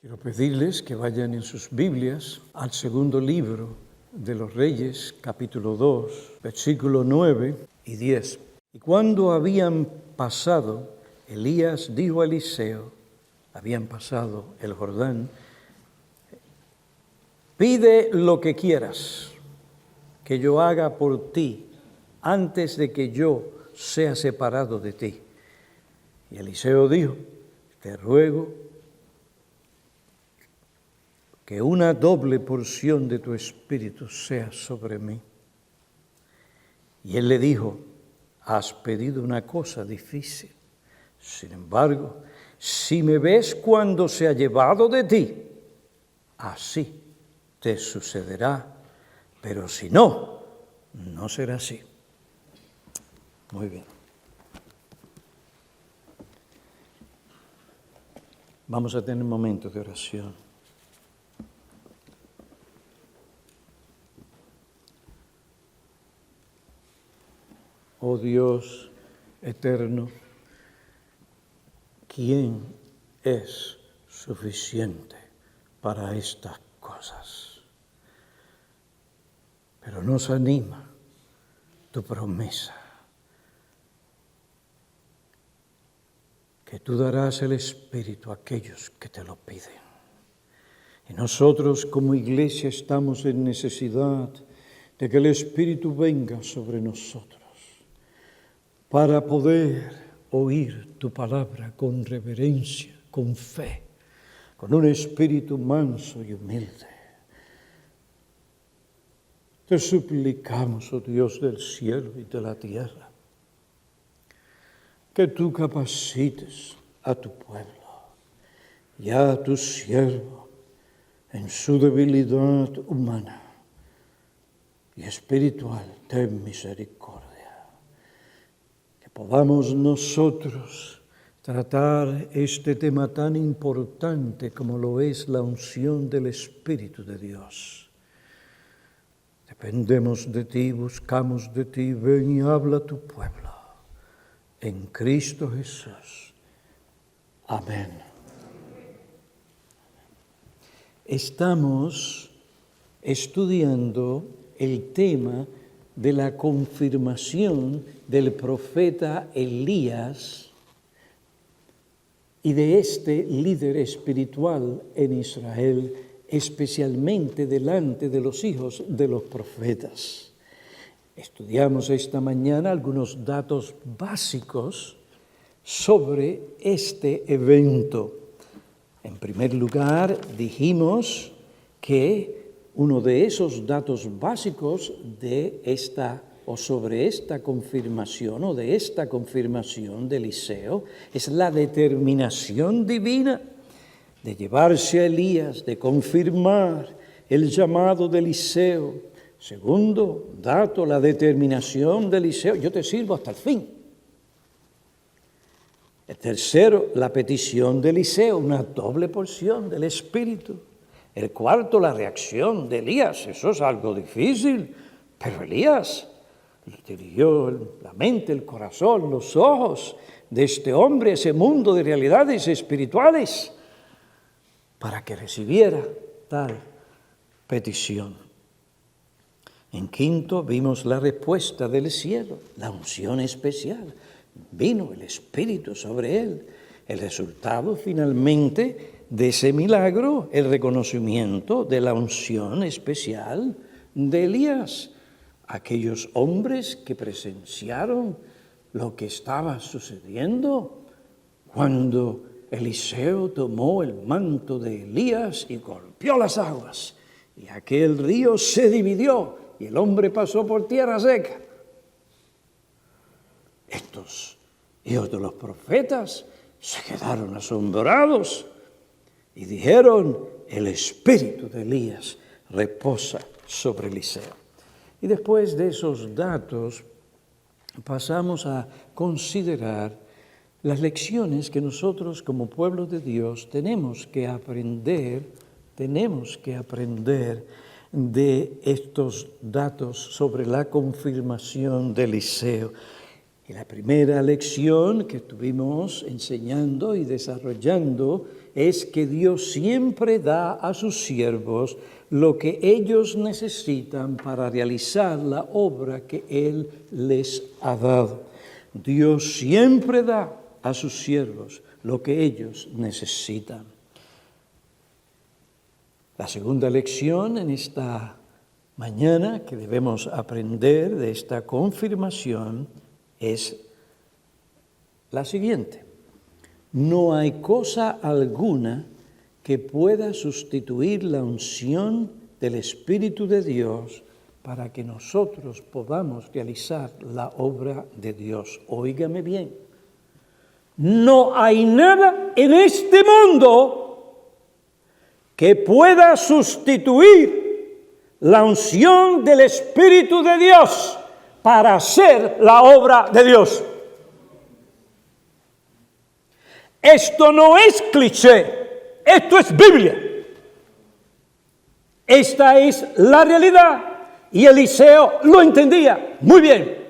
Quiero pedirles que vayan en sus Biblias al segundo libro de los Reyes, capítulo 2, versículos 9 y 10. Y cuando habían pasado, Elías dijo a Eliseo, habían pasado el Jordán, pide lo que quieras que yo haga por ti antes de que yo sea separado de ti. Y Eliseo dijo, te ruego que una doble porción de tu espíritu sea sobre mí. Y él le dijo, has pedido una cosa difícil. Sin embargo, si me ves cuando se ha llevado de ti, así te sucederá. Pero si no, no será así. Muy bien. Vamos a tener momentos de oración. Oh Dios eterno, ¿quién es suficiente para estas cosas? Pero nos anima tu promesa, que tú darás el Espíritu a aquellos que te lo piden. Y nosotros como iglesia estamos en necesidad de que el Espíritu venga sobre nosotros, para poder oír tu palabra con reverencia, con fe, con un espíritu manso y humilde. Te suplicamos, oh Dios del cielo y de la tierra, que tú capacites a tu pueblo y a tu siervo en su debilidad humana y espiritual. Ten misericordia. Podamos nosotros tratar este tema tan importante como lo es la unción del Espíritu de Dios. Dependemos de ti, buscamos de ti, ven y habla a tu pueblo. En Cristo Jesús. Amén. Estamos estudiando el tema de la confirmación del profeta Elías y de este líder espiritual en Israel, especialmente delante de los hijos de los profetas. Estudiamos esta mañana algunos datos básicos sobre este evento. En primer lugar, dijimos que uno de esos datos básicos de esta o sobre esta confirmación o de esta confirmación de Eliseo es la determinación divina de llevarse a Elías, de confirmar el llamado de Eliseo. Segundo dato, la determinación de Eliseo, yo te sirvo hasta el fin. El tercero, la petición de Eliseo, una doble porción del Espíritu. El cuarto, la reacción de Elías. Eso es algo difícil, pero Elías dirigió la mente, el corazón, los ojos de este hombre, ese mundo de realidades espirituales, para que recibiera tal petición. En quinto, vimos la respuesta del cielo, la unción especial. Vino el Espíritu sobre él. El resultado, finalmente, de ese milagro, el reconocimiento de la unción especial de Elías. Aquellos hombres que presenciaron lo que estaba sucediendo cuando Eliseo tomó el manto de Elías y golpeó las aguas. Y aquel río se dividió y el hombre pasó por tierra seca. Estos hijos de los profetas se quedaron asombrados y dijeron, el espíritu de Elías reposa sobre Eliseo. Y después de esos datos pasamos a considerar las lecciones que nosotros como pueblo de Dios tenemos que aprender de estos datos sobre la confirmación de Eliseo. Y la primera lección que estuvimos enseñando y desarrollando es que Dios siempre da a sus siervos lo que ellos necesitan para realizar la obra que Él les ha dado. Dios siempre da a sus siervos lo que ellos necesitan. La segunda lección en esta mañana que debemos aprender de esta confirmación es la siguiente. No hay cosa alguna que pueda sustituir la unción del Espíritu de Dios para que nosotros podamos realizar la obra de Dios. Óigame bien. No hay nada en este mundo que pueda sustituir la unción del Espíritu de Dios para hacer la obra de Dios. Esto no es cliché, esto es Biblia. Esta es la realidad y Eliseo lo entendía muy bien.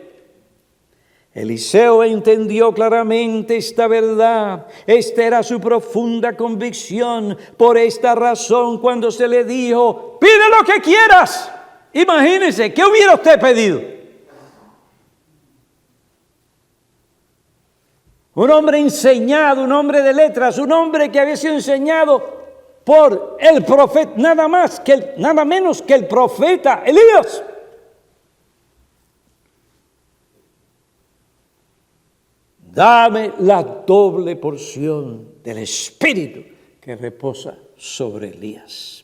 Eliseo entendió claramente esta verdad. Esta era su profunda convicción. Por esta razón, cuando se le dijo, pide lo que quieras. Imagínense, ¿qué hubiera usted pedido? Un hombre enseñado, un hombre de letras, un hombre que había sido enseñado por el profeta, nada menos que el profeta Elías. Dame la doble porción del Espíritu que reposa sobre Elías.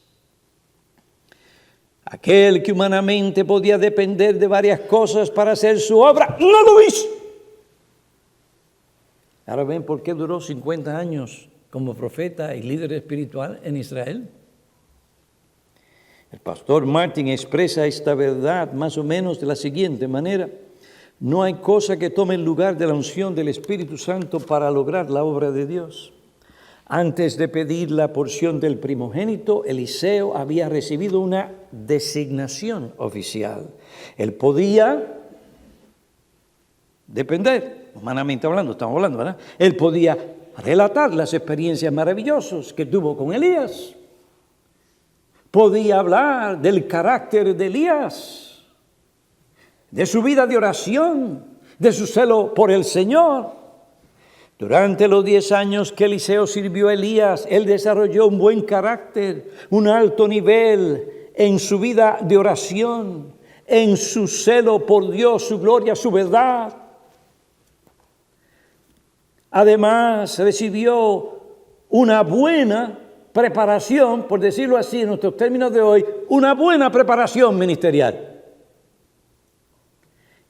Aquel que humanamente podía depender de varias cosas para hacer su obra, no lo hizo. Ahora ven por qué duró 50 años como profeta y líder espiritual en Israel. El pastor Martin expresa esta verdad más o menos de la siguiente manera. No hay cosa que tome el lugar de la unción del Espíritu Santo para lograr la obra de Dios. Antes de pedir la porción del primogénito, Eliseo había recibido una designación oficial. Él podía depender, humanamente hablando, estamos hablando, ¿verdad? Él podía relatar las experiencias maravillosas que tuvo con Elías. Podía hablar del carácter de Elías, de su vida de oración, de su celo por el Señor. Durante los 10 años que Eliseo sirvió a Elías, él desarrolló un buen carácter, un alto nivel en su vida de oración, en su celo por Dios, su gloria, su verdad. Además, recibió una buena preparación, por decirlo así en nuestros términos de hoy, una buena preparación ministerial.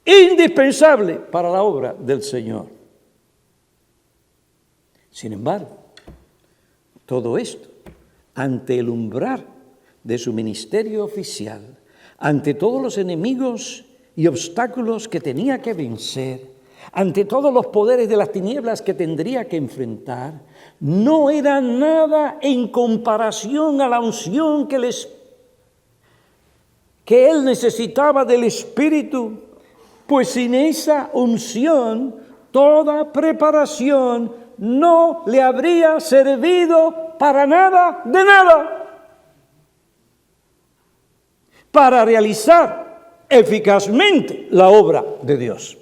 Indispensable para la obra del Señor. Sin embargo, todo esto, ante el umbral de su ministerio oficial, ante todos los enemigos y obstáculos que tenía que vencer, ante todos los poderes de las tinieblas que tendría que enfrentar, no era nada en comparación a la unción que él necesitaba del Espíritu, pues sin esa unción, toda preparación no le habría servido para nada de nada. Para realizar eficazmente la obra de Dios.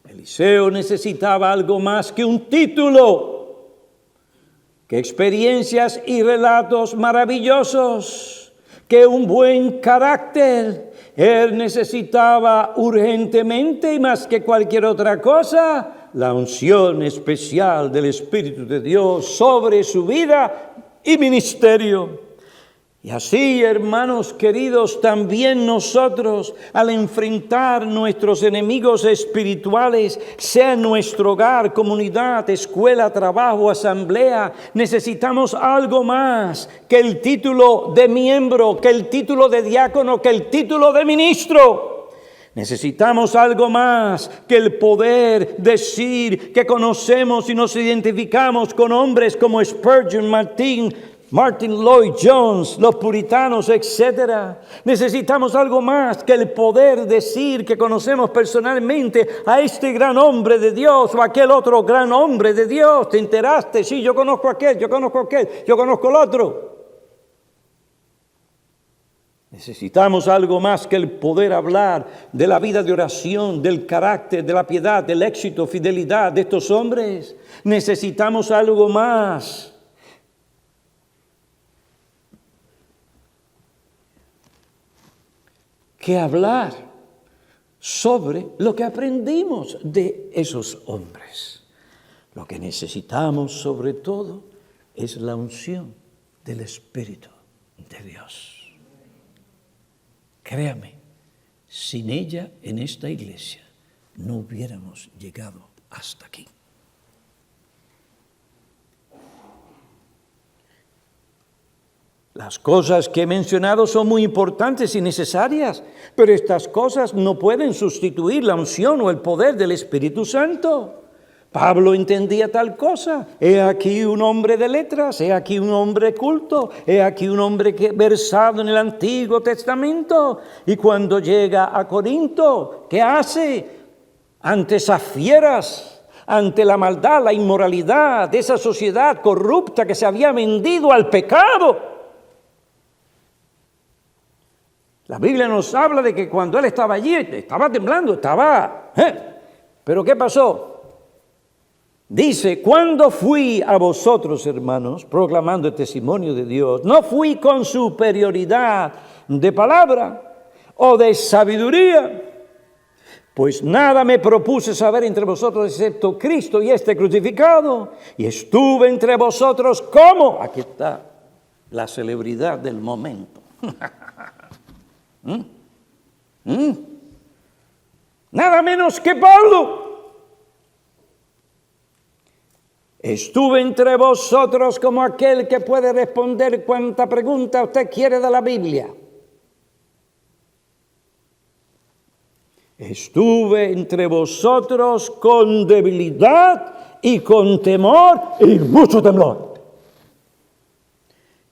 Eliseo necesitaba algo más que un título, que experiencias y relatos maravillosos, que un buen carácter. Él necesitaba urgentemente y más que cualquier otra cosa, la unción especial del Espíritu de Dios sobre su vida y ministerio. Y así, hermanos queridos, también nosotros, al enfrentar nuestros enemigos espirituales, sea en nuestro hogar, comunidad, escuela, trabajo, asamblea, necesitamos algo más que el título de miembro, que el título de diácono, que el título de ministro. Necesitamos algo más que el poder decir que conocemos y nos identificamos con hombres como Spurgeon, Martín Martin Lloyd Jones, los puritanos, etc. Necesitamos algo más que el poder decir que conocemos personalmente a este gran hombre de Dios o aquel otro gran hombre de Dios. ¿Te enteraste? Sí, yo conozco a aquel, yo conozco a aquel, yo conozco al otro. Necesitamos algo más que el poder hablar de la vida de oración, del carácter, de la piedad, del éxito, fidelidad de estos hombres. Necesitamos algo más. Que hablar sobre lo que aprendimos de esos hombres. Lo que necesitamos sobre todo es la unción del Espíritu de Dios. Créame, sin ella en esta iglesia no hubiéramos llegado hasta aquí. Las cosas que he mencionado son muy importantes y necesarias, pero estas cosas no pueden sustituir la unción o el poder del Espíritu Santo. Pablo entendía tal cosa. He aquí un hombre de letras, he aquí un hombre culto, he aquí un hombre versado en el Antiguo Testamento. Y cuando llega a Corinto, ¿qué hace? Ante esas fieras, ante la maldad, la inmoralidad de esa sociedad corrupta que se había vendido al pecado. La Biblia nos habla de que cuando él estaba allí, estaba temblando, ¿Pero qué pasó? Dice, cuando fui a vosotros, hermanos, proclamando el testimonio de Dios, no fui con superioridad de palabra o de sabiduría, pues nada me propuse saber entre vosotros excepto Cristo y este crucificado, y estuve entre vosotros como, aquí está la celebridad del momento. Nada menos que Pablo. Estuve entre vosotros como aquel que puede responder cuanta pregunta usted quiere de la Biblia. Estuve entre vosotros con debilidad y con temor y mucho temblor.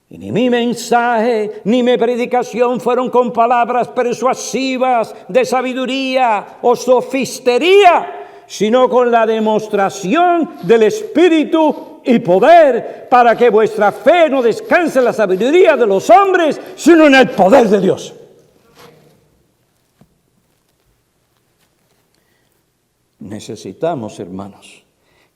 Y ni mi mensaje ni mi predicación fueron con palabras persuasivas de sabiduría o sofistería, sino con la demostración del Espíritu y poder, para que vuestra fe no descanse en la sabiduría de los hombres, sino en el poder de Dios. Necesitamos, hermanos,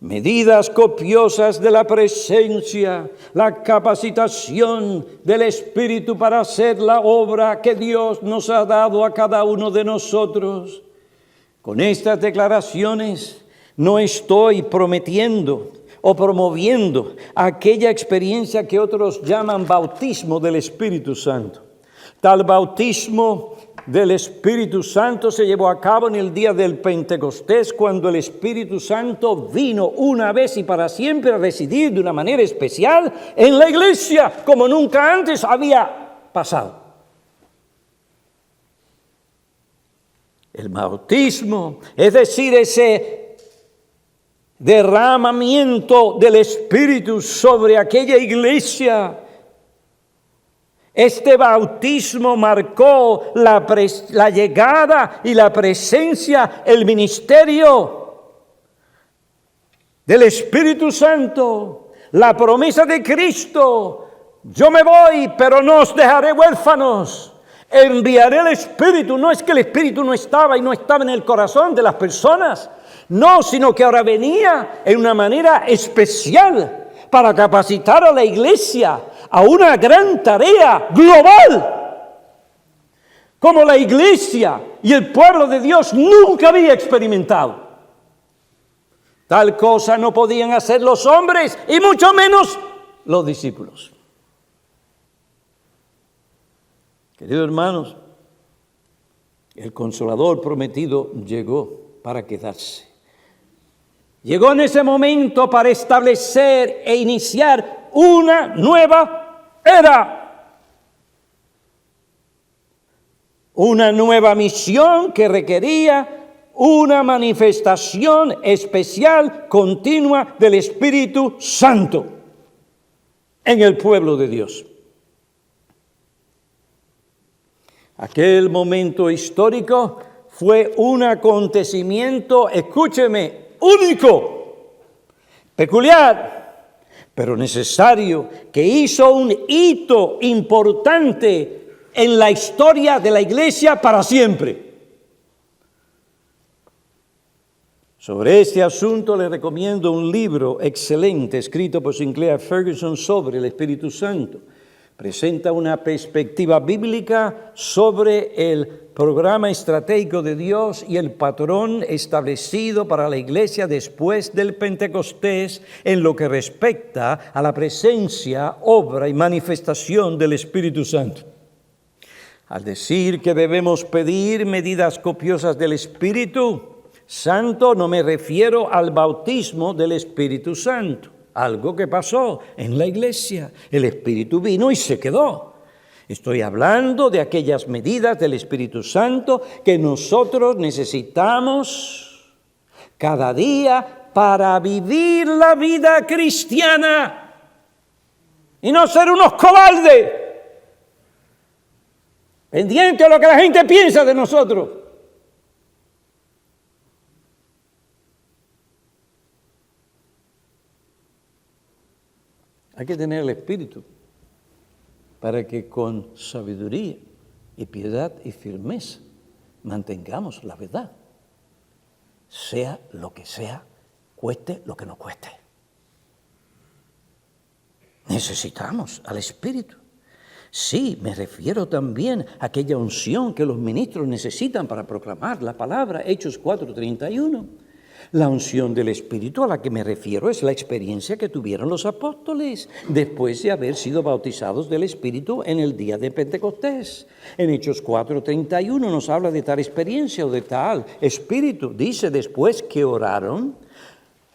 medidas copiosas de la presencia, la capacitación del Espíritu para hacer la obra que Dios nos ha dado a cada uno de nosotros. Con estas declaraciones no estoy prometiendo o promoviendo aquella experiencia que otros llaman bautismo del Espíritu Santo. Tal bautismo del Espíritu Santo se llevó a cabo en el día del Pentecostés, cuando el Espíritu Santo vino una vez y para siempre a residir de una manera especial en la iglesia, como nunca antes había pasado. El bautismo, es decir, ese derramamiento del Espíritu sobre aquella iglesia. Este bautismo marcó la llegada y la presencia, el ministerio del Espíritu Santo, la promesa de Cristo. Yo me voy, pero no os dejaré huérfanos. Enviaré el Espíritu. No es que el Espíritu no estaba y no estaba en el corazón de las personas. No, sino que ahora venía en una manera especial para capacitar a la iglesia a una gran tarea global, como la iglesia y el pueblo de Dios nunca había experimentado. Tal cosa no podían hacer los hombres y mucho menos los discípulos. Queridos hermanos, el Consolador prometido llegó para quedarse. Llegó en ese momento para establecer e iniciar una nueva era. Una nueva misión que requería una manifestación especial, continua del Espíritu Santo. en el pueblo de Dios. Aquel momento histórico fue un acontecimiento, escúcheme, único, peculiar, pero necesario, que hizo un hito importante en la historia de la Iglesia para siempre. Sobre este asunto le recomiendo un libro excelente escrito por Sinclair Ferguson sobre el Espíritu Santo. Presenta una perspectiva bíblica sobre el programa estratégico de Dios y el patrón establecido para la Iglesia después del Pentecostés en lo que respecta a la presencia, obra y manifestación del Espíritu Santo. Al decir que debemos pedir medidas copiosas del Espíritu Santo, no me refiero al bautismo del Espíritu Santo. Algo que pasó en la iglesia. El Espíritu vino y se quedó. Estoy hablando de aquellas medidas del Espíritu Santo que nosotros necesitamos cada día para vivir la vida cristiana y no ser unos cobardes, pendientes de lo que la gente piensa de nosotros. Hay que tener el Espíritu para que con sabiduría y piedad y firmeza mantengamos la verdad, sea lo que sea, cueste lo que nos cueste. Necesitamos al Espíritu. Sí, me refiero también a aquella unción que los ministros necesitan para proclamar la palabra, Hechos 4:31. La unción del Espíritu a la que me refiero es la experiencia que tuvieron los apóstoles después de haber sido bautizados del Espíritu en el día de Pentecostés. En Hechos 4:31 nos habla de tal experiencia o de tal Espíritu. Dice después que oraron,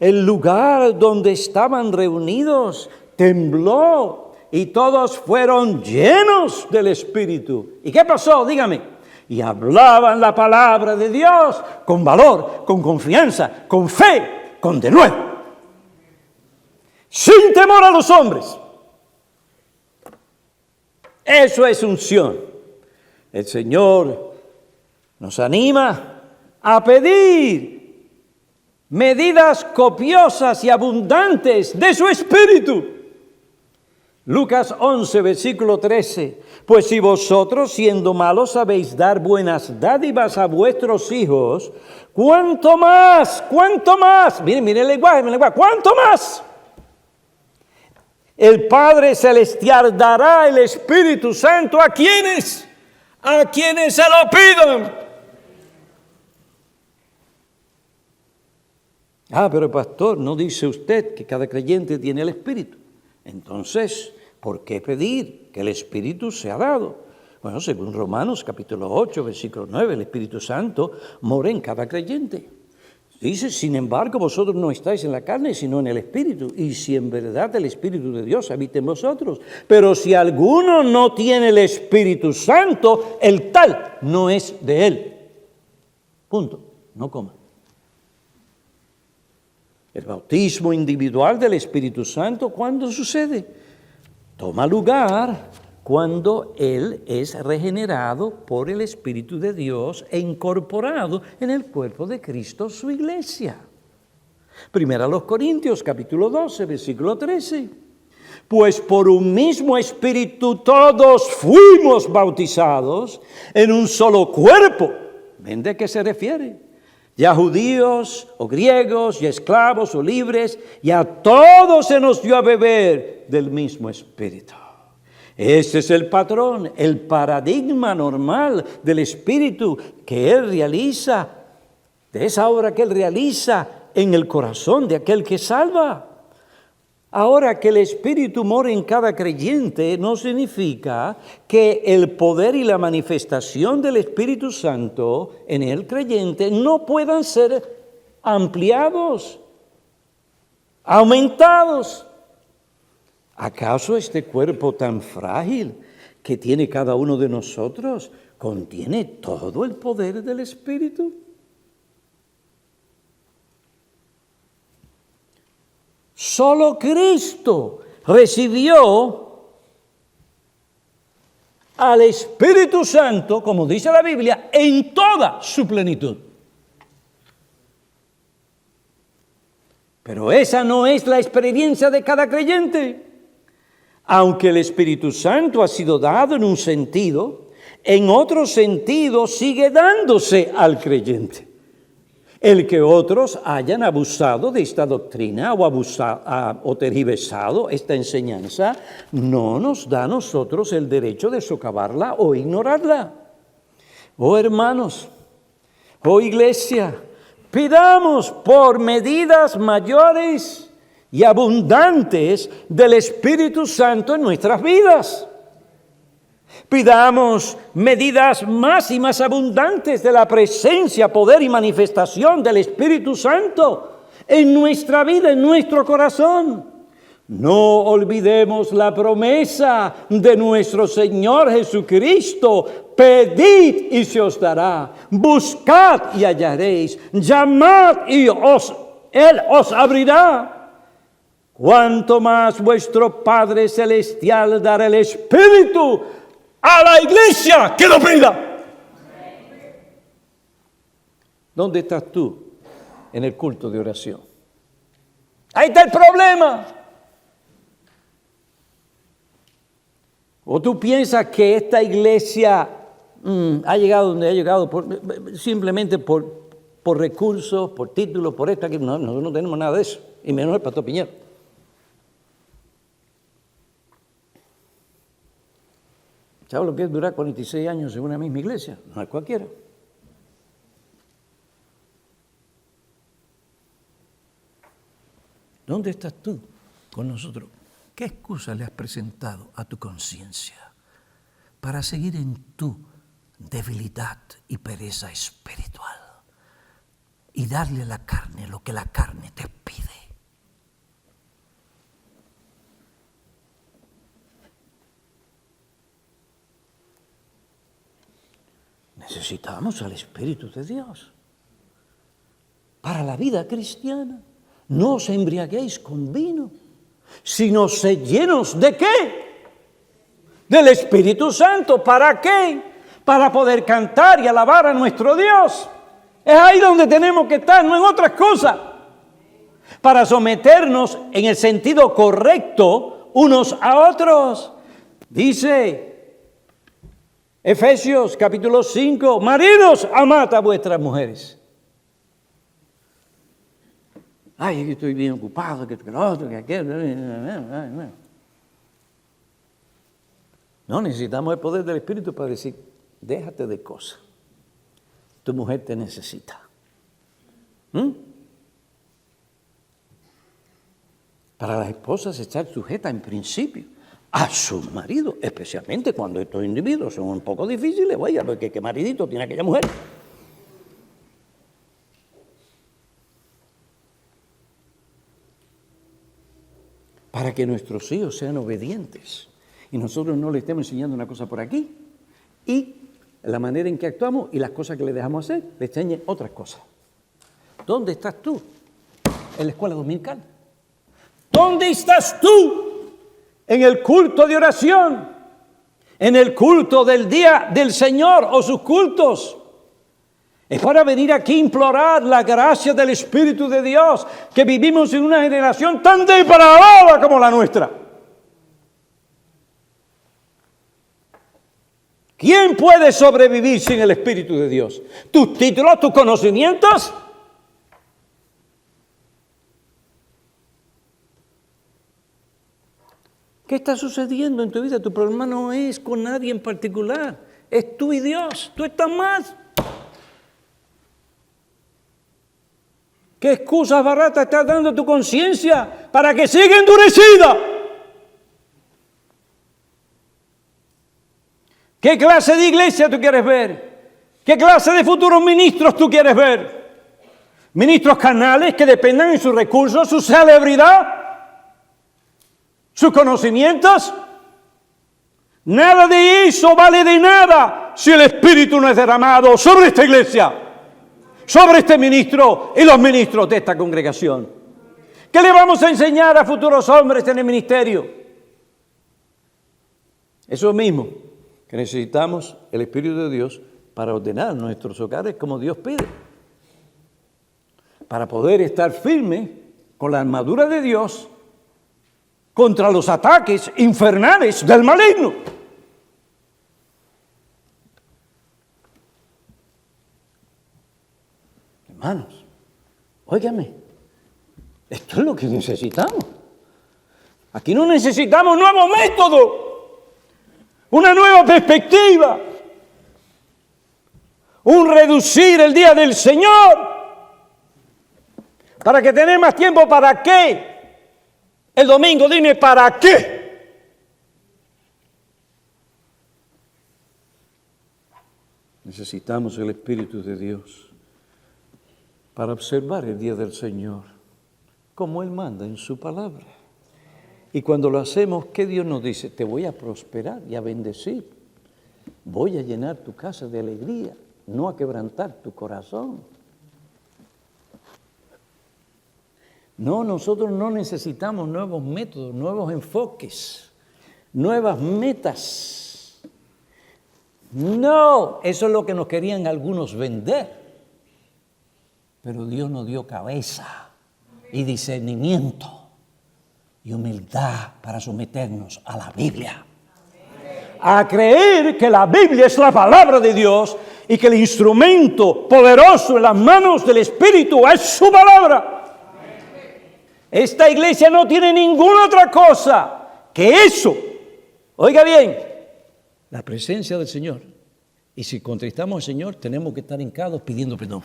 el lugar donde estaban reunidos tembló y todos fueron llenos del Espíritu. ¿Y qué pasó? Dígame. Y hablaban la palabra de Dios con valor, con confianza, con fe, con denuedo, sin temor a los hombres. Eso es unción. El Señor nos anima a pedir medidas copiosas y abundantes de su Espíritu. Lucas 11, versículo 13. Pues si vosotros, siendo malos, sabéis dar buenas dádivas a vuestros hijos, ¿cuánto más? Miren el lenguaje, ¿cuánto más? El Padre Celestial dará el Espíritu Santo a quienes se lo pidan. Pero pastor, ¿no dice usted que cada creyente tiene el Espíritu? Entonces, ¿por qué pedir que el Espíritu sea dado? Bueno, según Romanos capítulo 8, versículo 9, el Espíritu Santo mora en cada creyente. Dice, sin embargo, vosotros no estáis en la carne, sino en el Espíritu. Y si en verdad el Espíritu de Dios habita en vosotros. Pero si alguno no tiene el Espíritu Santo, el tal no es de él. Punto. No coma. El bautismo individual del Espíritu Santo, ¿cuándo sucede? Toma lugar cuando Él es regenerado por el Espíritu de Dios e incorporado en el cuerpo de Cristo, su iglesia. Primera a los Corintios, capítulo 12, versículo 13. Pues por un mismo Espíritu todos fuimos bautizados en un solo cuerpo. ¿Ven de qué se refiere? Ya judíos o griegos, ya esclavos o libres, y a todos se nos dio a beber del mismo Espíritu. Ese es el patrón, el paradigma normal del Espíritu que Él realiza, de esa obra que Él realiza en el corazón de aquel que salva. Ahora, que el Espíritu mora en cada creyente no significa que el poder y la manifestación del Espíritu Santo en el creyente no puedan ser ampliados, aumentados. ¿Acaso este cuerpo tan frágil que tiene cada uno de nosotros contiene todo el poder del Espíritu? Solo Cristo recibió al Espíritu Santo, como dice la Biblia, en toda su plenitud. Pero esa no es la experiencia de cada creyente. Aunque el Espíritu Santo ha sido dado en un sentido, en otro sentido sigue dándose al creyente. El que otros hayan abusado de esta doctrina o tergiversado esta enseñanza no nos da a nosotros el derecho de socavarla o ignorarla. Oh hermanos, oh iglesia, pidamos por medidas mayores y abundantes del Espíritu Santo en nuestras vidas. Pidamos medidas más y más abundantes de la presencia, poder y manifestación del Espíritu Santo en nuestra vida, en nuestro corazón. No olvidemos la promesa de nuestro Señor Jesucristo: pedid y se os dará, buscad y hallaréis, llamad y Él os abrirá. Cuanto más vuestro Padre Celestial dará el Espíritu a la iglesia que lo pida. ¿Dónde estás tú en el culto de oración? Ahí está el problema. ¿O tú piensas que esta iglesia ha llegado donde ha llegado simplemente por recursos, por títulos, por esta? No, nosotros no tenemos nada de eso, y menos el pastor Piñero. ¿Sabes lo que es durar 46 años en una misma iglesia? No es cualquiera. ¿Dónde estás tú con nosotros? ¿Qué excusa le has presentado a tu conciencia para seguir en tu debilidad y pereza espiritual y darle a la carne lo que la carne te pide? Necesitamos al Espíritu de Dios para la vida cristiana. No os embriaguéis con vino, sino sed llenos ¿de qué? Del Espíritu Santo. ¿Para qué? Para poder cantar y alabar a nuestro Dios. Es ahí donde tenemos que estar, no en otras cosas. Para someternos en el sentido correcto unos a otros. Dice Efesios capítulo 5, maridos, amad a vuestras mujeres. Ay, que estoy bien ocupado, que lo otro, que aquello. No, necesitamos el poder del Espíritu para decir, déjate de cosas. Tu mujer te necesita. Para las esposas estar sujetas en principio a su marido, especialmente cuando estos individuos son un poco difíciles, vaya, porque qué maridito tiene aquella mujer. Para que nuestros hijos sean obedientes y nosotros no le estemos enseñando una cosa por aquí y la manera en que actuamos y las cosas que le dejamos hacer, le enseñen otras cosas. ¿Dónde estás tú? En la escuela dominical. ¿Dónde estás tú? En el culto de oración, en el culto del día del Señor o sus cultos. Es para venir aquí a implorar la gracia del Espíritu de Dios, que vivimos en una generación tan depravada como la nuestra. ¿Quién puede sobrevivir sin el Espíritu de Dios? ¿Tus títulos, tus conocimientos? ¿Qué está sucediendo en tu vida? Tu problema no es con nadie en particular, es tú y Dios. Tú estás mal. ¿Qué excusas baratas estás dando a tu conciencia para que siga endurecida? ¿Qué clase de iglesia tú quieres ver? ¿Qué clase de futuros ministros tú quieres ver? ¿Ministros carnales que dependan de sus recursos, su celebridad, sus conocimientos? Nada de eso vale de nada si el Espíritu no es derramado sobre esta iglesia, sobre este ministro y los ministros de esta congregación. ¿Qué le vamos a enseñar a futuros hombres en el ministerio? Eso mismo, que necesitamos el Espíritu de Dios para ordenar nuestros hogares como Dios pide. Para poder estar firmes con la armadura de Dios contra los ataques infernales del maligno. Hermanos, óigame, esto es lo que necesitamos. Aquí no necesitamos un nuevo método, una nueva perspectiva, un reducir el día del Señor para que tener más tiempo. ¿Para qué? El domingo, dime, ¿para qué? Necesitamos el Espíritu de Dios para observar el día del Señor, como Él manda en su palabra. Y cuando lo hacemos, ¿qué Dios nos dice? Te voy a prosperar y a bendecir. Voy a llenar tu casa de alegría, no a quebrantar tu corazón. No, nosotros no necesitamos nuevos métodos, nuevos enfoques, nuevas metas. No, eso es lo que nos querían algunos vender. Pero Dios nos dio cabeza y discernimiento y humildad para someternos a la Biblia. A creer que la Biblia es la palabra de Dios y que el instrumento poderoso en las manos del Espíritu es su palabra. Esta iglesia no tiene ninguna otra cosa que eso. Oiga bien, la presencia del Señor. Y si contristamos al Señor, tenemos que estar hincados pidiendo perdón.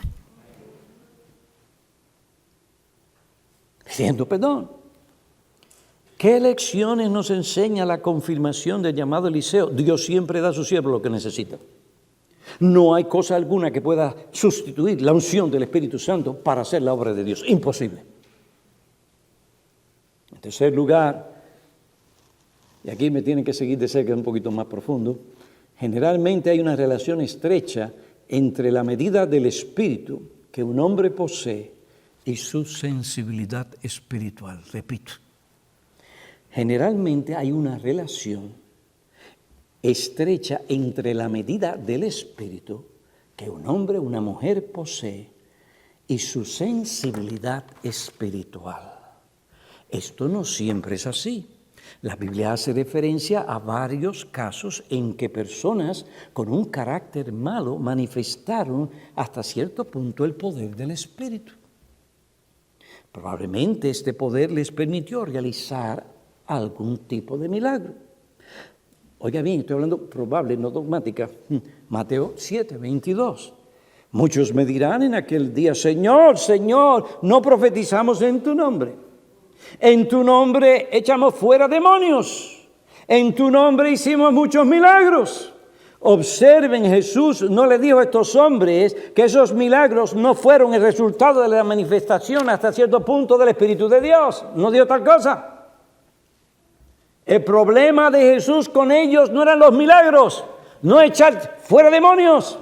Pidiendo perdón. ¿Qué lecciones nos enseña la confirmación del llamado Eliseo? Dios siempre da a su siervo lo que necesita. No hay cosa alguna que pueda sustituir la unción del Espíritu Santo para hacer la obra de Dios. Imposible. En tercer lugar, y aquí me tienen que seguir de cerca un poquito más profundo, generalmente hay una relación estrecha entre la medida del Espíritu que un hombre posee y su sensibilidad espiritual. Repito, generalmente hay una relación estrecha entre la medida del Espíritu que un hombre o una mujer posee y su sensibilidad espiritual. Esto no siempre es así. La Biblia hace referencia a varios casos en que personas con un carácter malo manifestaron hasta cierto punto el poder del Espíritu. Probablemente este poder les permitió realizar algún tipo de milagro. Oiga bien, estoy hablando probable, no dogmática. Mateo 7:22. Muchos me dirán en aquel día: Señor, Señor, no profetizamos en tu nombre. En tu nombre echamos fuera demonios. En tu nombre hicimos muchos milagros. Observen, Jesús no le dijo a estos hombres que esos milagros no fueron el resultado de la manifestación hasta cierto punto del Espíritu de Dios. No dijo tal cosa. El problema de Jesús con ellos no eran los milagros, no echar fuera demonios.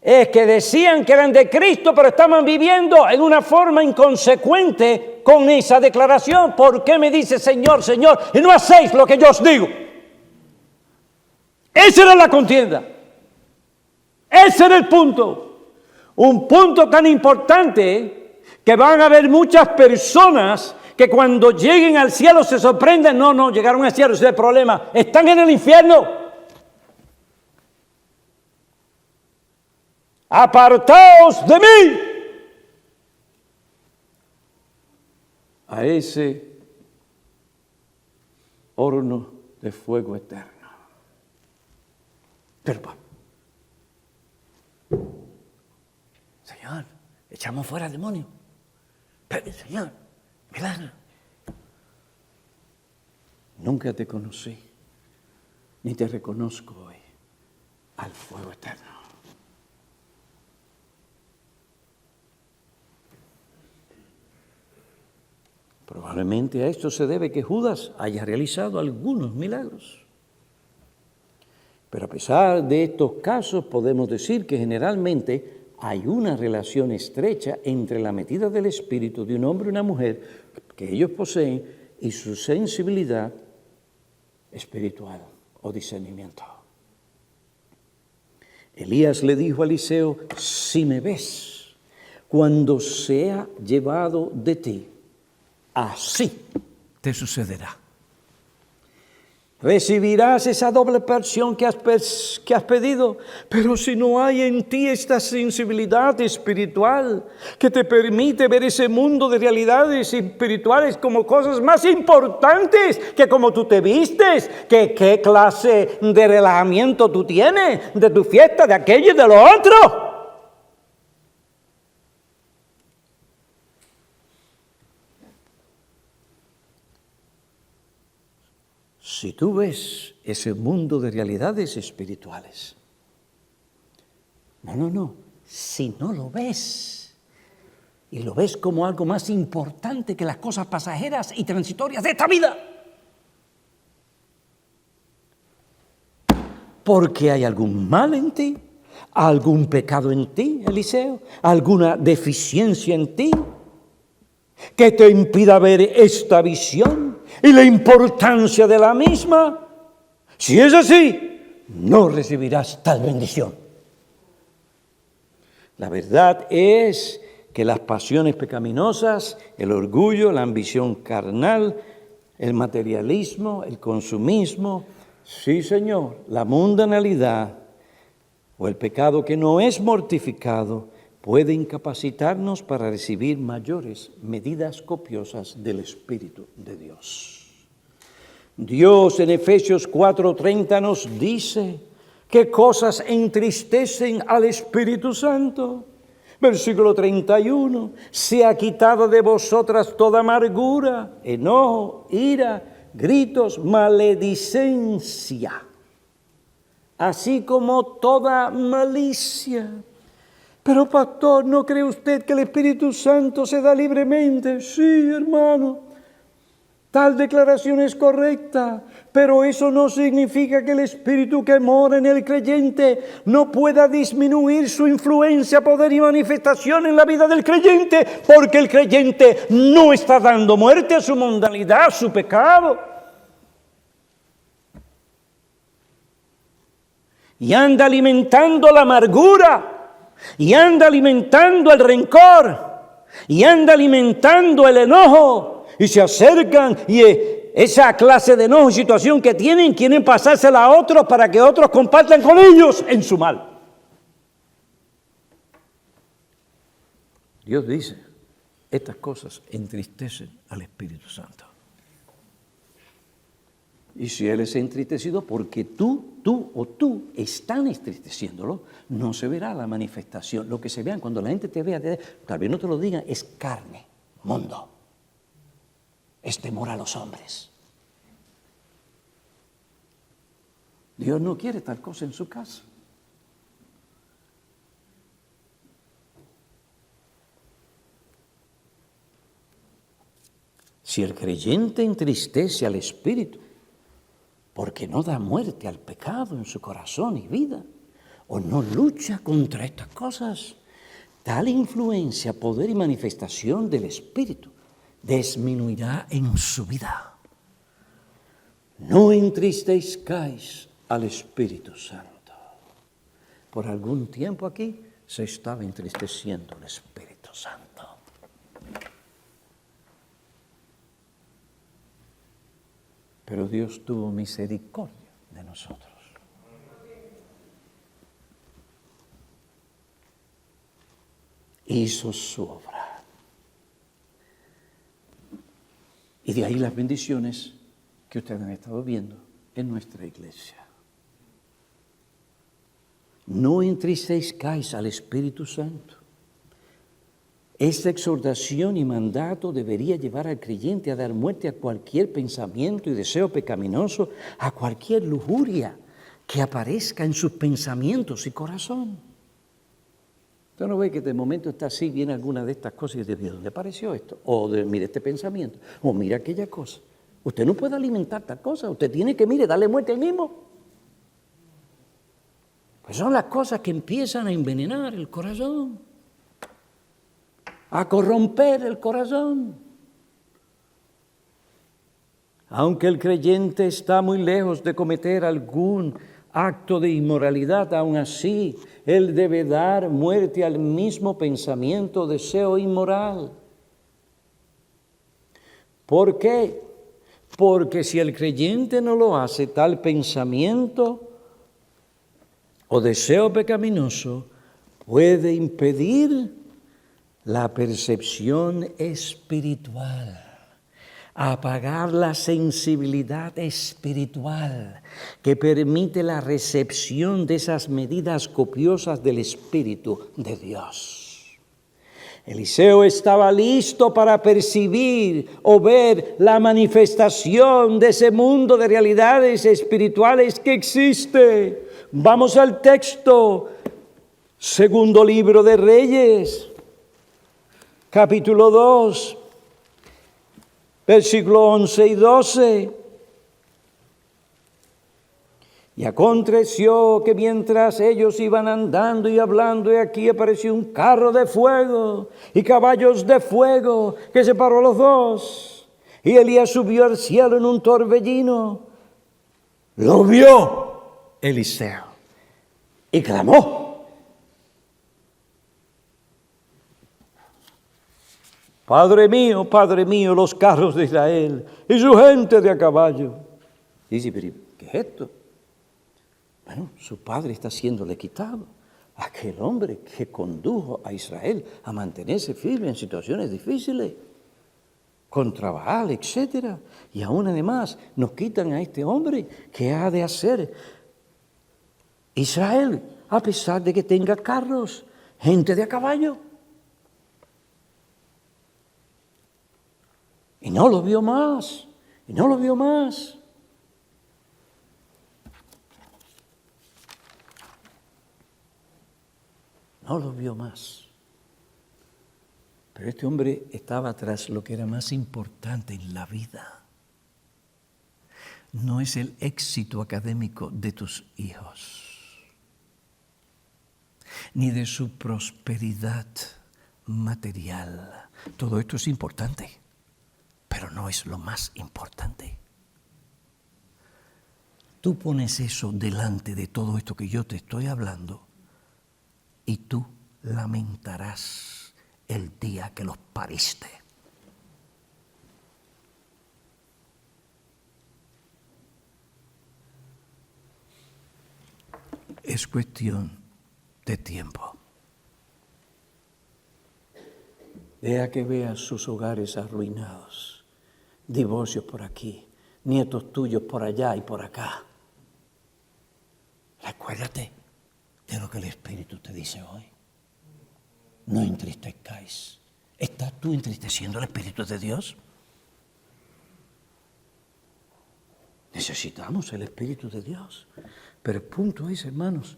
Es que decían que eran de Cristo, pero estaban viviendo en una forma inconsecuente con esa declaración. ¿Por qué me dice Señor, Señor, y no hacéis lo que yo os digo? Esa era la contienda. Ese era el punto. Un punto tan importante que van a haber muchas personas que cuando lleguen al cielo se sorprenden. No, llegaron al cielo, ese es el problema. Están en el infierno. Apartaos de mí. A ese horno de fuego eterno. Pero, Señor, echamos fuera al demonio. Pero, Señor, milagro. Nunca te conocí, ni te reconozco hoy al fuego eterno. Probablemente a esto se debe que Judas haya realizado algunos milagros. Pero a pesar de estos casos, podemos decir que generalmente hay una relación estrecha entre la medida del espíritu de un hombre y una mujer que ellos poseen y su sensibilidad espiritual o discernimiento. Elías le dijo a Eliseo, si me ves, cuando sea llevado de ti, así te sucederá. Recibirás esa doble porción que has pedido, pero si no hay en ti esta sensibilidad espiritual que te permite ver ese mundo de realidades espirituales como cosas más importantes que como tú te vistes, que qué clase de relajamiento tú tienes, de tu fiesta, de aquello y de lo otro. Si tú ves ese mundo de realidades espirituales, si no lo ves y lo ves como algo más importante que las cosas pasajeras y transitorias de esta vida, porque hay algún mal en ti, algún pecado en ti, Eliseo, alguna deficiencia en ti que te impida ver esta visión y la importancia de la misma. Si es así, no recibirás tal bendición. La verdad es que las pasiones pecaminosas, el orgullo, la ambición carnal, el materialismo, el consumismo, sí, Señor, la mundanalidad o el pecado que no es mortificado puede incapacitarnos para recibir mayores medidas copiosas del Espíritu de Dios. Dios en Efesios 4:30 nos dice qué cosas entristecen al Espíritu Santo. Versículo 31, se ha quitado de vosotras toda amargura, enojo, ira, gritos, maledicencia, así como toda malicia. Pero pastor, ¿no cree usted que el Espíritu Santo se da libremente? Sí, hermano, tal declaración es correcta, pero eso no significa que el Espíritu que mora en el creyente no pueda disminuir su influencia, poder y manifestación en la vida del creyente, porque el creyente no está dando muerte a su mundanalidad, a su pecado. Y anda alimentando la amargura, y anda alimentando el rencor, y anda alimentando el enojo, y se acercan y esa clase de enojo y situación que tienen, quieren pasársela a otros para que otros compartan con ellos en su mal. Dios dice, estas cosas entristecen al Espíritu Santo. Y si Él es entristecido porque tú están entristeciéndolo, no se verá la manifestación. Lo que se vean cuando la gente te vea, tal vez no te lo digan, es carne, mundo. Es temor a los hombres. Dios no quiere tal cosa en su casa. Si el creyente entristece al Espíritu, porque no da muerte al pecado en su corazón y vida, o no lucha contra estas cosas, tal influencia, poder y manifestación del Espíritu disminuirá en su vida. No entristezcáis al Espíritu Santo. Por algún tiempo aquí se estaba entristeciendo el Espíritu Santo. Pero Dios tuvo misericordia de nosotros. Hizo su obra. Y de ahí las bendiciones que ustedes han estado viendo en nuestra iglesia. No entristezcáis al Espíritu Santo. Esta exhortación y mandato debería llevar al creyente a dar muerte a cualquier pensamiento y deseo pecaminoso, a cualquier lujuria que aparezca en sus pensamientos y corazón. Usted no ve que de momento está así, viene alguna de estas cosas y dice, ¿de dónde apareció esto? O mire este pensamiento, o mira aquella cosa. Usted no puede alimentar tal cosa, usted tiene que, darle muerte ahí mismo. Son las cosas que empiezan a envenenar el corazón, a corromper el corazón. Aunque el creyente está muy lejos de cometer algún acto de inmoralidad, aún así, él debe dar muerte al mismo pensamiento, deseo inmoral. ¿Por qué? Porque si el creyente no lo hace, tal pensamiento o deseo pecaminoso puede impedir la percepción espiritual, apagar la sensibilidad espiritual que permite la recepción de esas medidas copiosas del Espíritu de Dios. Eliseo estaba listo para percibir o ver la manifestación de ese mundo de realidades espirituales que existe. Vamos al texto, segundo libro de Reyes, capítulo 2. Versículo 11 y 12. Y aconteció que mientras ellos iban andando y hablando, y aquí apareció un carro de fuego y caballos de fuego que separó a los dos. Y Elías subió al cielo en un torbellino. Lo vio Eliseo y clamó: Padre mío, los carros de Israel y su gente de a caballo. Dice, pero ¿qué es esto? Bueno, su padre está siéndole quitado. Aquel hombre que condujo a Israel a mantenerse firme en situaciones difíciles, contra Baal, etc. Y aún además nos quitan a este hombre que ha de hacer Israel, a pesar de que tenga carros, gente de a caballo. Y no lo vio más, y no lo vio más. No lo vio más. Pero este hombre estaba tras lo que era más importante en la vida. No es el éxito académico de tus hijos, ni de su prosperidad material. Todo esto es importante, pero no es lo más importante. Tú pones eso delante de todo esto que yo te estoy hablando y tú lamentarás el día que los pariste. Es cuestión de tiempo. Deja que veas sus hogares arruinados, divorcios por aquí, nietos tuyos por allá y por acá. Recuérdate de lo que el Espíritu te dice hoy. No entristezcáis. ¿Estás tú entristeciendo al Espíritu de Dios? Necesitamos el Espíritu de Dios. Pero el punto es, hermanos,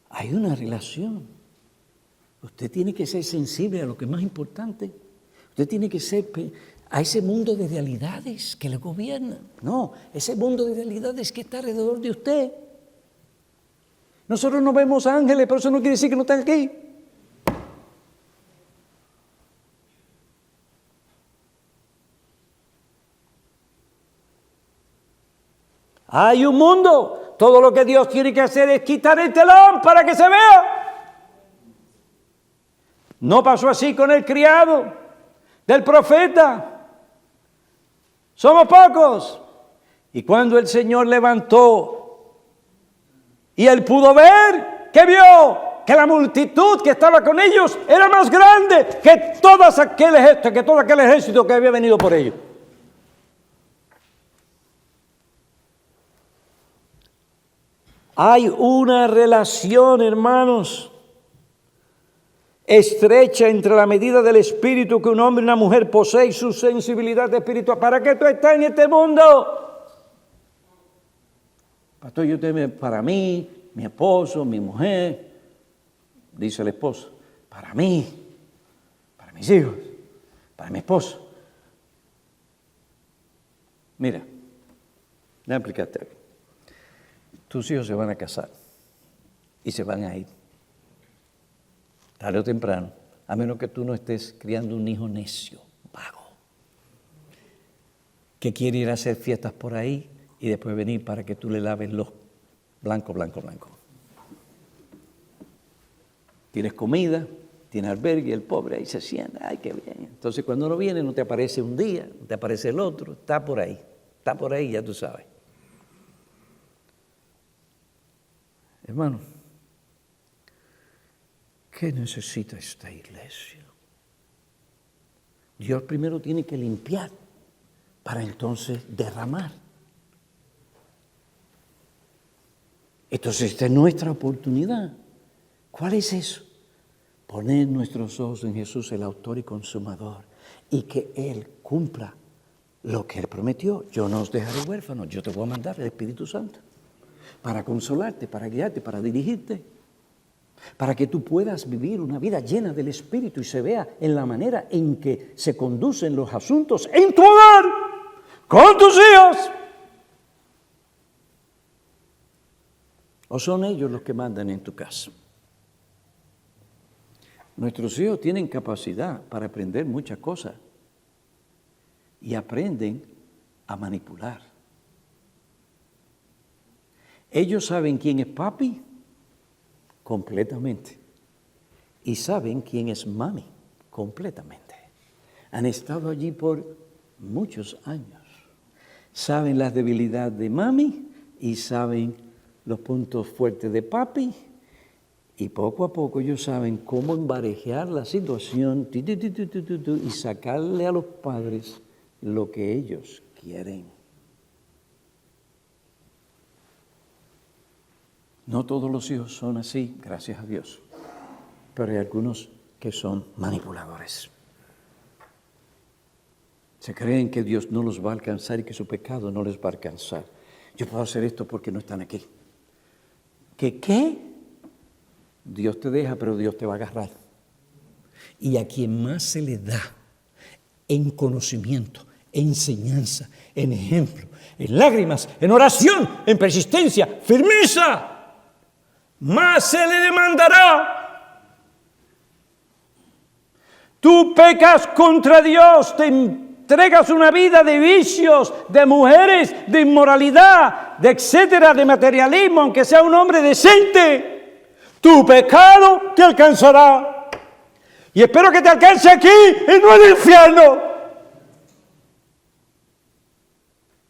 hay una relación. Usted tiene que ser sensible a lo que es más importante. Usted tiene que ser a ese mundo de realidades que le gobierna. No, ese mundo de realidades que está alrededor de usted. Nosotros no vemos ángeles, pero eso no quiere decir que no están aquí. Hay un mundo. Todo lo que Dios tiene que hacer es quitar el telón para que se vea. No pasó así con el criado del profeta. Somos pocos. Y cuando el Señor levantó y él pudo ver, ¿qué vio? Que la multitud que estaba con ellos era más grande que todo aquel ejército que había venido por ellos. Hay una relación, hermanos, estrecha entre la medida del espíritu que un hombre y una mujer posee y su sensibilidad espiritual. ¿Para qué tú estás en este mundo? Pastor, yo tengo para mí, mi esposo, mi mujer, dice el esposo, para mí, para mis hijos, para mi esposo. Mira, déjame explicarte algo. Tus hijos se van a casar y se van a ir. Tarde o temprano, a menos que tú no estés criando un hijo necio, vago, que quiere ir a hacer fiestas por ahí y después venir para que tú le laves los blanco. Tienes comida, tienes albergue, el pobre ahí se sienta, ay, qué bien. Entonces cuando no viene, no te aparece un día, no te aparece el otro, está por ahí, ya tú sabes. Hermano, ¿qué necesita esta iglesia? Dios primero tiene que limpiar para entonces derramar. Entonces esta es nuestra oportunidad. ¿Cuál es eso? Poner nuestros ojos en Jesús, el autor y consumador, y que Él cumpla lo que Él prometió. Yo no os dejaré huérfanos, yo te voy a mandar el Espíritu Santo para consolarte, para guiarte, para dirigirte, para que tú puedas vivir una vida llena del Espíritu y se vea en la manera en que se conducen los asuntos en tu hogar, con tus hijos. ¿O son ellos los que mandan en tu casa? Nuestros hijos tienen capacidad para aprender muchas cosas y aprenden a manipular. Ellos saben quién es papi completamente y saben quién es mami completamente. Han estado allí por muchos años. Saben las debilidades de mami y saben los puntos fuertes de papi. Y poco a poco ellos saben cómo embarejar la situación y sacarle a los padres lo que ellos quieren. No todos los hijos son así, gracias a Dios, pero hay algunos que son manipuladores. Se creen que Dios no los va a alcanzar y que su pecado no les va a alcanzar. Yo puedo hacer esto porque no están aquí. ¿Qué? Dios te deja, pero Dios te va a agarrar. Y a quien más se le da en conocimiento, en enseñanza, en ejemplo, en lágrimas, en oración, en persistencia, firmeza, más se le demandará. Tú pecas contra Dios, te entregas una vida de vicios, de mujeres, de inmoralidad, de etcétera, de materialismo, aunque sea un hombre decente. Tu pecado te alcanzará. Y espero que te alcance aquí y no en el infierno.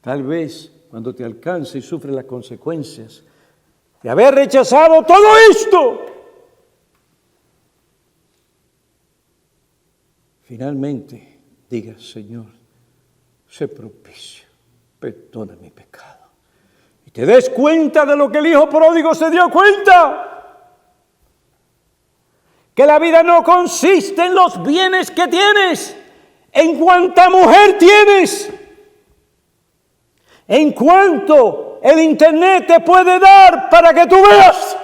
Tal vez cuando te alcance y sufre las consecuencias de haber rechazado todo esto, finalmente digas: Señor, sé propicio, perdona mi pecado. Y te des cuenta de lo que el hijo pródigo se dio cuenta. Que la vida no consiste en los bienes que tienes, en cuánta mujer tienes, en cuánto el internet te puede dar para que tú veas,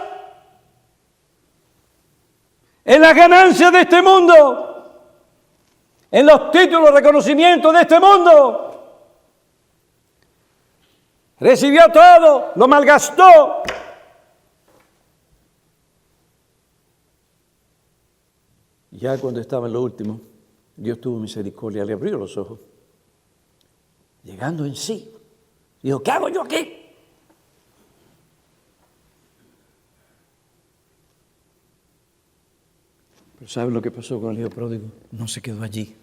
en las ganancias de este mundo, en los títulos, reconocimientos de este mundo. Recibió todo, lo malgastó. Ya cuando estaba en lo último, Dios tuvo misericordia, le abrió los ojos. Llegando en sí, dijo: ¿qué hago yo aquí? Pero ¿saben lo que pasó con el hijo pródigo? No se quedó allí,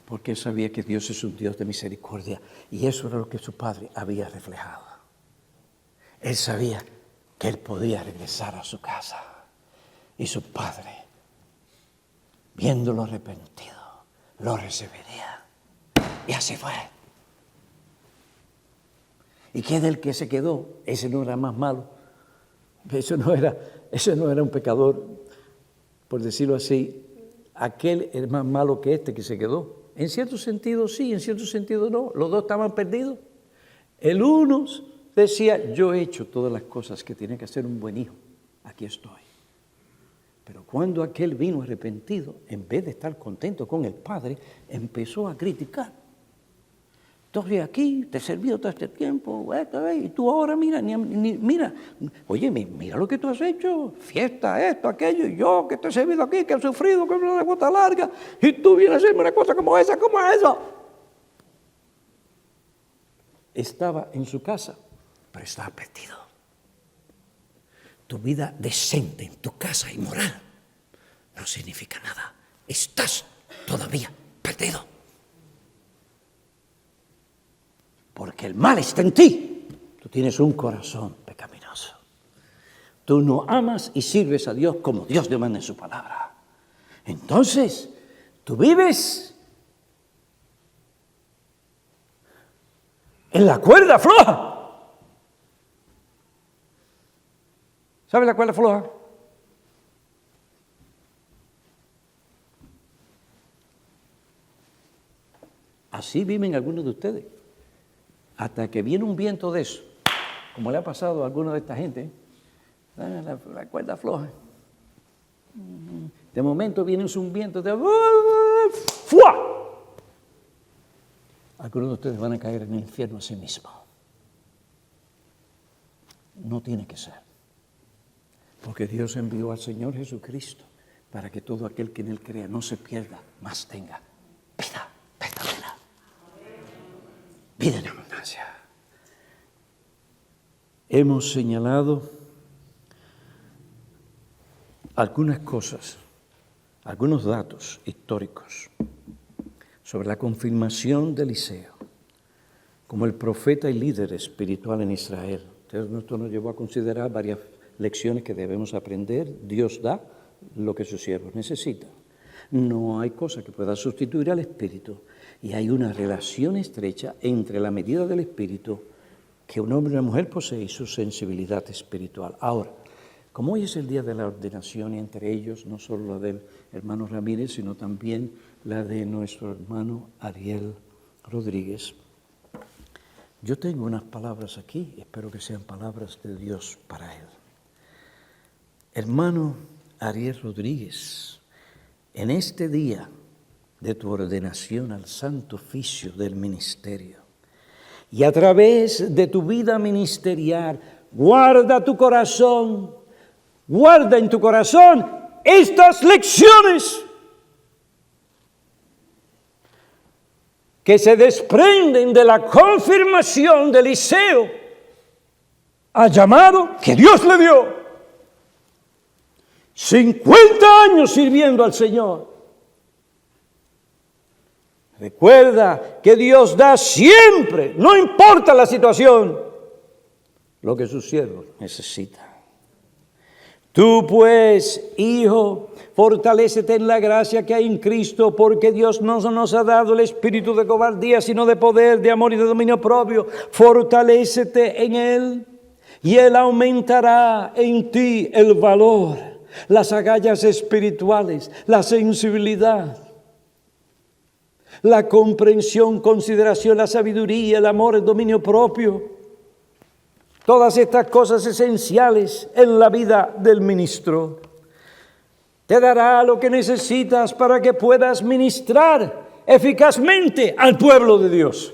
porque él sabía que Dios es un Dios de misericordia, y eso era lo que su padre había reflejado. Él sabía que él podía regresar a su casa, y su padre, viéndolo arrepentido, lo recibiría. Y así fue. ¿Y qué del que se quedó? Ese no era más malo. Ese no era un pecador, por decirlo así. Aquel es más malo que este que se quedó. En cierto sentido sí, en cierto sentido no. Los dos estaban perdidos. El uno decía: yo he hecho todas las cosas que tiene que hacer un buen hijo. Aquí estoy. Pero cuando aquel vino arrepentido, en vez de estar contento con el padre, empezó a criticar. Estoy aquí, te he servido todo este tiempo, y tú ahora mira, mira, oye, mira lo que tú has hecho, fiesta, esto, aquello, y yo que te he servido aquí, que he sufrido con una gota larga, y tú vienes a hacerme una cosa como esa, ¿cómo es eso? Estaba en su casa, pero estaba perdido. Tu vida decente en tu casa y moral no significa nada. Estás todavía perdido. Porque el mal está en ti. Tú tienes un corazón pecaminoso. Tú no amas y sirves a Dios como Dios demanda en su palabra. Entonces, tú vives en la cuerda floja. ¿Sabe la cuerda floja? Así viven algunos de ustedes. Hasta que viene un viento de eso, como le ha pasado a alguna de esta gente, la cuerda floja. De momento viene un viento de ¡fua! Algunos de ustedes van a caer en el infierno a sí mismos. No tiene que ser. Porque Dios envió al Señor Jesucristo para que todo aquel que en Él crea no se pierda, mas tenga vida verdadera. Vida en abundancia. Hemos señalado algunas cosas, algunos datos históricos sobre la confirmación de Eliseo como el profeta y líder espiritual en Israel. Entonces, esto nos llevó a considerar varias lecciones que debemos aprender. Dios da lo que sus siervos necesitan. No hay cosa que pueda sustituir al Espíritu. Y hay una relación estrecha entre la medida del Espíritu que un hombre y una mujer posee y su sensibilidad espiritual. Ahora, como hoy es el día de la ordenación y entre ellos no solo la del hermano Ramírez, sino también la de nuestro hermano Ariel Rodríguez, yo tengo unas palabras aquí, espero que sean palabras de Dios para él. Hermano Ariel Rodríguez, en este día de tu ordenación al santo oficio del ministerio y a través de tu vida ministerial, guarda tu corazón, guarda en tu corazón estas lecciones que se desprenden de la confirmación de Eliseo al llamado que Dios le dio. 50 años sirviendo al Señor. Recuerda que Dios da siempre, no importa la situación, lo que sus siervos necesitan. Tú pues, hijo, fortalécete en la gracia que hay en Cristo, porque Dios no nos ha dado el espíritu de cobardía, sino de poder, de amor y de dominio propio. Fortalécete en Él, y Él aumentará en ti el valor, las agallas espirituales, la sensibilidad, la comprensión, consideración, la sabiduría, el amor, el dominio propio. Todas estas cosas esenciales en la vida del ministro. Te dará lo que necesitas para que puedas ministrar eficazmente al pueblo de Dios.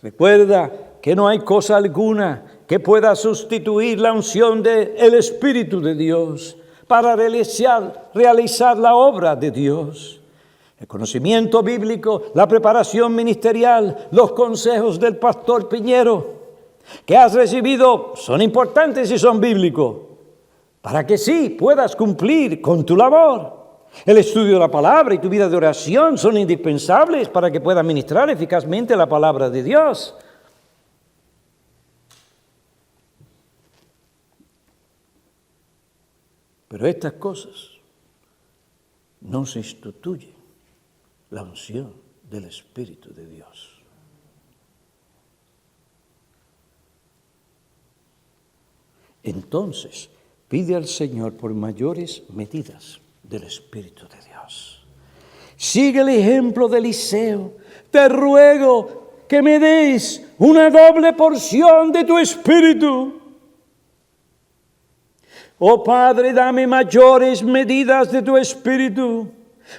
Recuerda que no hay cosa alguna que pueda sustituir la unción del Espíritu de Dios para realizar la obra de Dios. El conocimiento bíblico, la preparación ministerial, los consejos del pastor Piñero que has recibido son importantes y son bíblicos, para que sí puedas cumplir con tu labor. El estudio de la palabra y tu vida de oración son indispensables para que puedas ministrar eficazmente la palabra de Dios. Pero estas cosas no sustituyen la unción del Espíritu de Dios. Entonces, pide al Señor por mayores medidas del Espíritu de Dios. Sigue el ejemplo de Eliseo. Te ruego que me des una doble porción de tu Espíritu. Oh Padre, dame mayores medidas de tu Espíritu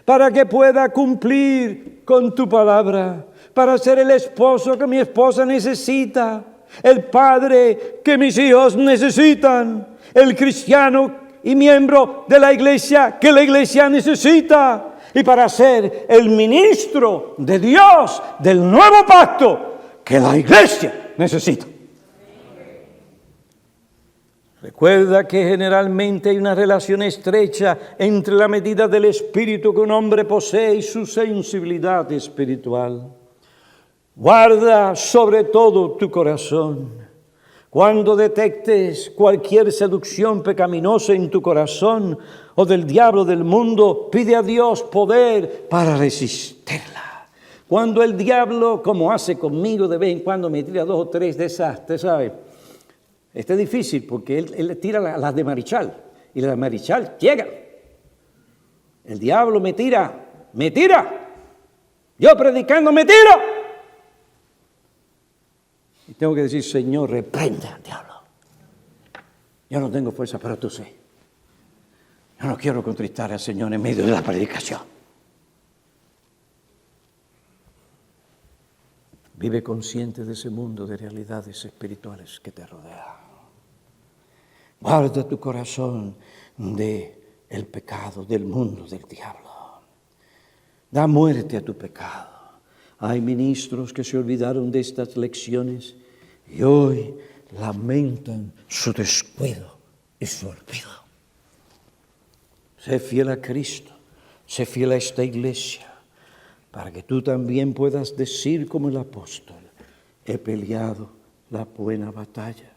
para que pueda cumplir con tu palabra, para ser el esposo que mi esposa necesita, el padre que mis hijos necesitan, el cristiano y miembro de la iglesia que la iglesia necesita, y para ser el ministro de Dios del nuevo pacto que la iglesia necesita. Recuerda que generalmente hay una relación estrecha entre la medida del espíritu que un hombre posee y su sensibilidad espiritual. Guarda sobre todo tu corazón. Cuando detectes cualquier seducción pecaminosa en tu corazón o del diablo del mundo, pide a Dios poder para resistirla. Cuando el diablo, como hace conmigo de vez en cuando, me tira 2 o 3 de esas, usted sabe, es difícil porque él tira las de Marichal y las de Marichal llegan. El diablo me tira. Yo predicando me tiro. Y tengo que decir, Señor, reprende al diablo. Yo no tengo fuerza, pero tú sí. Yo no quiero contristar al Señor en medio de la predicación. Vive consciente de ese mundo de realidades espirituales que te rodea. Guarda tu corazón del pecado, del mundo, del diablo. Da muerte a tu pecado. Hay ministros que se olvidaron de estas lecciones y hoy lamentan su descuido y su olvido. Sé fiel a Cristo, sé fiel a esta iglesia, para que tú también puedas decir como el apóstol: he peleado la buena batalla,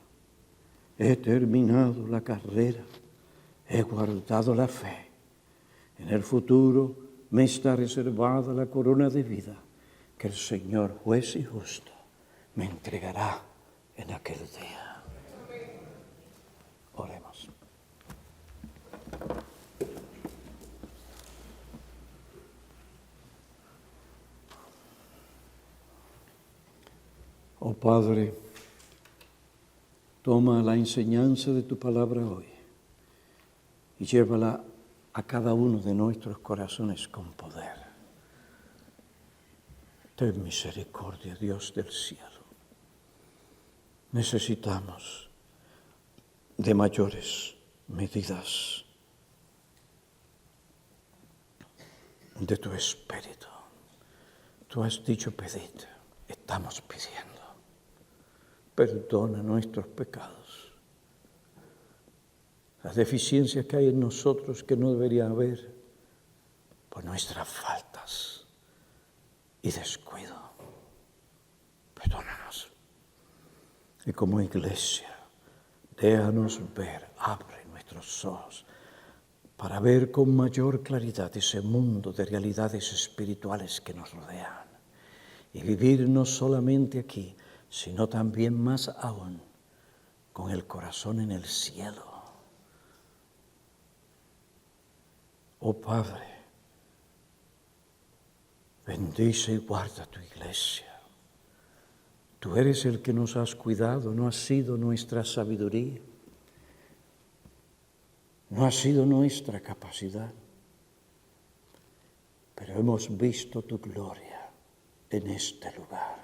he terminado la carrera, he guardado la fe. En el futuro me está reservada la corona de vida que el Señor, juez y justo, me entregará en aquel día. Oremos. Oh Padre, toma la enseñanza de tu palabra hoy y llévala a cada uno de nuestros corazones con poder. Ten misericordia, Dios del cielo. Necesitamos de mayores medidas de tu espíritu. Tú has dicho pedid, estamos pidiendo. Perdona nuestros pecados, las deficiencias que hay en nosotros que no debería haber por nuestras faltas y descuido. Perdónanos. Y como iglesia, déjanos ver, abre nuestros ojos para ver con mayor claridad ese mundo de realidades espirituales que nos rodean y vivir no solamente aquí, sino también más aún con el corazón en el cielo. Oh Padre, bendice y guarda tu iglesia. Tú eres el que nos has cuidado, no ha sido nuestra sabiduría, no ha sido nuestra capacidad, pero hemos visto tu gloria en este lugar.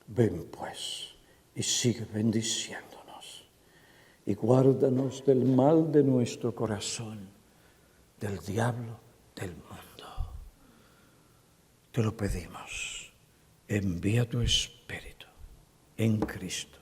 Ven pues y sigue bendiciéndonos y guárdanos del mal de nuestro corazón, del diablo, del mundo. Te lo pedimos. Envía tu Espíritu en Cristo